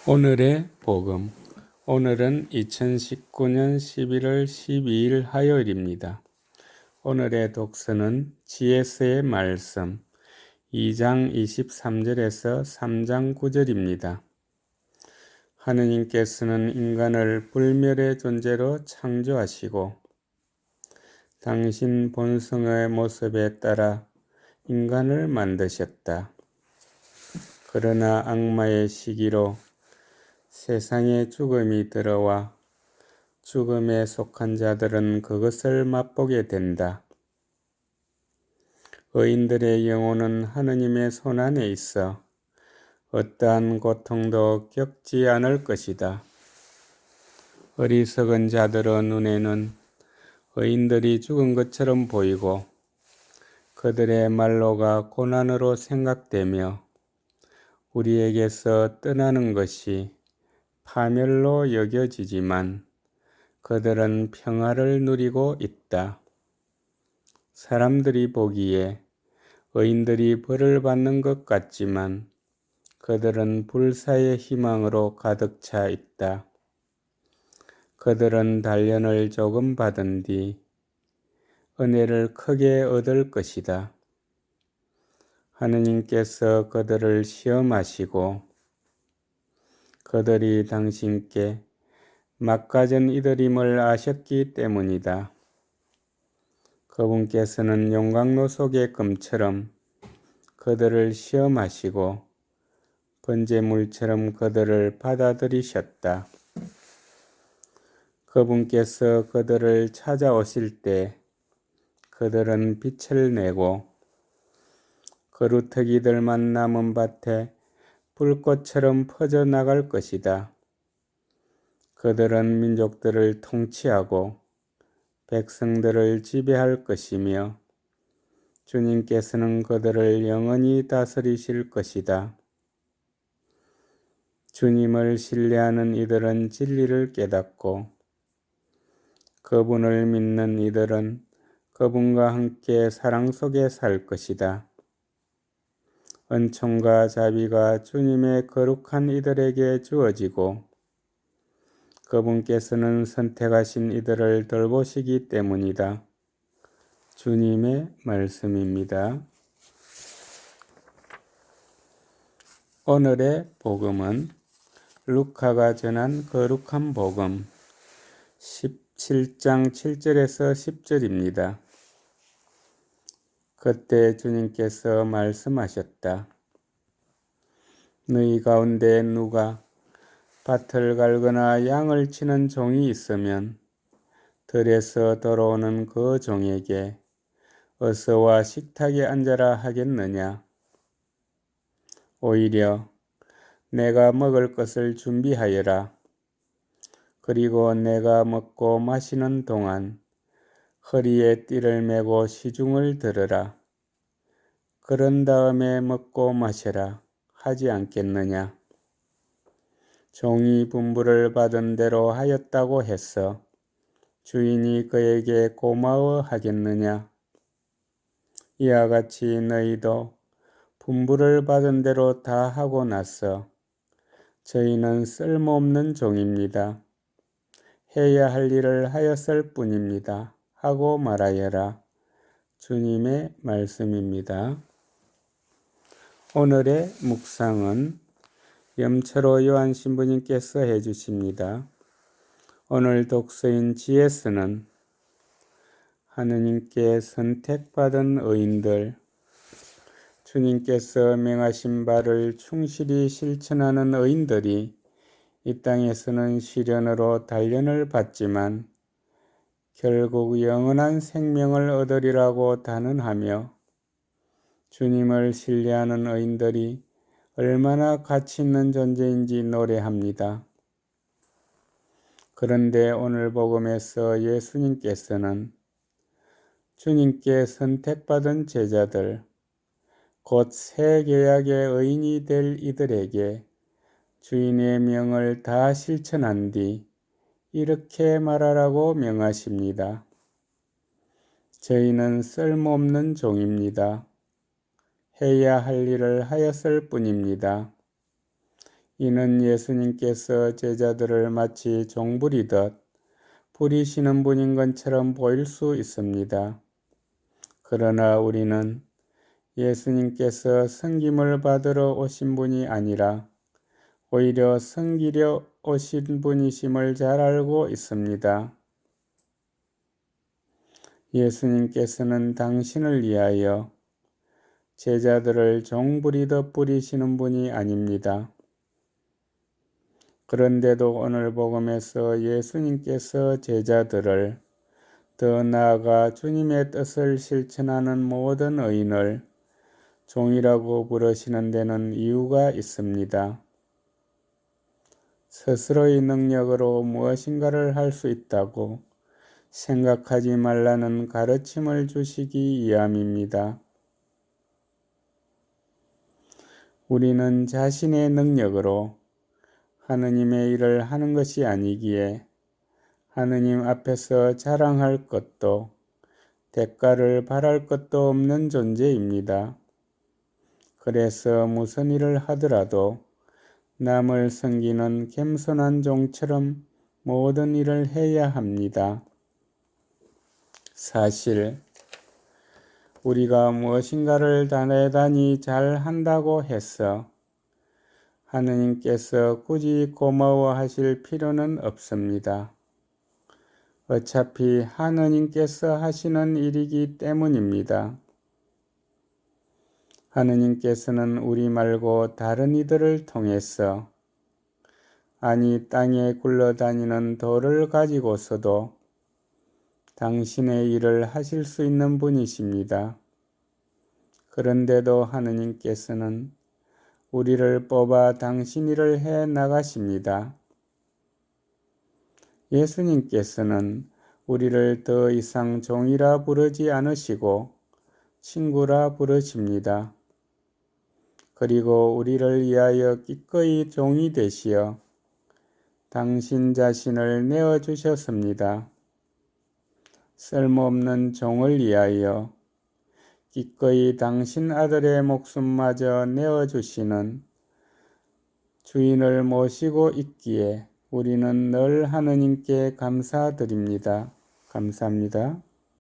오늘의 복음. 오늘은 2019년 11월 12일 화요일입니다. 오늘의 독서는 GS의 말씀 2장 23절에서 3장 9절입니다. 하느님께서는 인간을 불멸의 존재로 창조하시고 당신 본성의 모습에 따라 인간을 만드셨다. 그러나 악마의 시기로 세상에 죽음이 들어와 죽음에 속한 자들은 그것을 맛보게 된다. 의인들의 영혼은 하느님의 손안에 있어 어떠한 고통도 겪지 않을 것이다. 어리석은 자들의 눈에는 의인들이 죽은 것처럼 보이고 그들의 말로가 고난으로 생각되며 우리에게서 떠나는 것이 파멸로 여겨지지만 그들은 평화를 누리고 있다. 사람들이 보기에 의인들이 벌을 받는 것 같지만 그들은 불사의 희망으로 가득 차 있다. 그들은 단련을 조금 받은 뒤 은혜를 크게 얻을 것이다. 하느님께서 그들을 시험하시고 그들이 당신께 막가진 이들임을 아셨기 때문이다. 그분께서는 용광로 속의 금처럼 그들을 시험하시고 번제물처럼 그들을 받아들이셨다. 그분께서 그들을 찾아오실 때 그들은 빛을 내고 그루터기들만 남은 밭에 불꽃처럼 퍼져나갈 것이다. 그들은 민족들을 통치하고 백성들을 지배할 것이며 주님께서는 그들을 영원히 다스리실 것이다. 주님을 신뢰하는 이들은 진리를 깨닫고 그분을 믿는 이들은 그분과 함께 사랑 속에 살 것이다. 은총과 자비가 주님의 거룩한 이들에게 주어지고 그분께서는 선택하신 이들을 돌보시기 때문이다. 주님의 말씀입니다. 오늘의 복음은 루카가 전한 거룩한 복음 17장 7절에서 10절입니다. 그때 주님께서 말씀하셨다. 너희 가운데 누가 밭을 갈거나 양을 치는 종이 있으면 들에서 돌아오는 그 종에게 어서 와 식탁에 앉아라 하겠느냐? 오히려 내가 먹을 것을 준비하여라. 그리고 내가 먹고 마시는 동안 허리에 띠를 메고 시중을 들으라. 그런 다음에 먹고 마셔라 하지 않겠느냐? 종이 분부를 받은 대로 하였다고 해서 주인이 그에게 고마워하겠느냐? 이와 같이 너희도 분부를 받은 대로 다 하고 나서 저희는 쓸모없는 종입니다. 해야 할 일을 하였을 뿐입니다. 하고 말하여라. 주님의 말씀입니다. 오늘의 묵상은 염철호 요한 신부님께서 해주십니다. 오늘 독서인 GS는 하느님께 선택받은 의인들, 주님께서 명하신 바를 충실히 실천하는 의인들이 이 땅에서는 시련으로 단련을 받지만 결국 영원한 생명을 얻으리라고 단언하며 주님을 신뢰하는 의인들이 얼마나 가치 있는 존재인지 노래합니다. 그런데 오늘 복음에서 예수님께서는 주님께 선택받은 제자들, 곧 새 계약의 의인이 될 이들에게 주인의 명을 다 실천한 뒤 이렇게 말하라고 명하십니다. 저희는 쓸모없는 종입니다. 해야 할 일을 하였을 뿐입니다. 이는 예수님께서 제자들을 마치 종부리듯 부리시는 분인 것처럼 보일 수 있습니다. 그러나 우리는 예수님께서 섬김을 받으러 오신 분이 아니라 오히려 섬기려 오신 분이심을 잘 알고 있습니다. 예수님께서는 당신을 위하여 제자들을 종부리듯 부리시는 분이 아닙니다. 그런데도 오늘 복음에서 예수님께서 제자들을, 더 나아가 주님의 뜻을 실천하는 모든 의인을 종이라고 부르시는 데는 이유가 있습니다. 스스로의 능력으로 무엇인가를 할 수 있다고 생각하지 말라는 가르침을 주시기 위함입니다. 우리는 자신의 능력으로 하느님의 일을 하는 것이 아니기에 하느님 앞에서 자랑할 것도 대가를 바랄 것도 없는 존재입니다. 그래서 무슨 일을 하더라도 남을 섬기는 겸손한 종처럼 모든 일을 해야 합니다. 사실 우리가 무엇인가를 대단히 잘 한다고 해서 하느님께서 굳이 고마워하실 필요는 없습니다. 어차피 하느님께서 하시는 일이기 때문입니다. 하느님께서는 우리 말고 다른 이들을 통해서, 아니 땅에 굴러다니는 돌을 가지고서도 당신의 일을 하실 수 있는 분이십니다. 그런데도 하느님께서는 우리를 뽑아 당신 일을 해 나가십니다. 예수님께서는 우리를 더 이상 종이라 부르지 않으시고 친구라 부르십니다. 그리고 우리를 위하여 기꺼이 종이 되시어 당신 자신을 내어주셨습니다. 쓸모없는 종을 위하여 기꺼이 당신 아들의 목숨마저 내어주시는 주인을 모시고 있기에 우리는 늘 하느님께 감사드립니다. 감사합니다.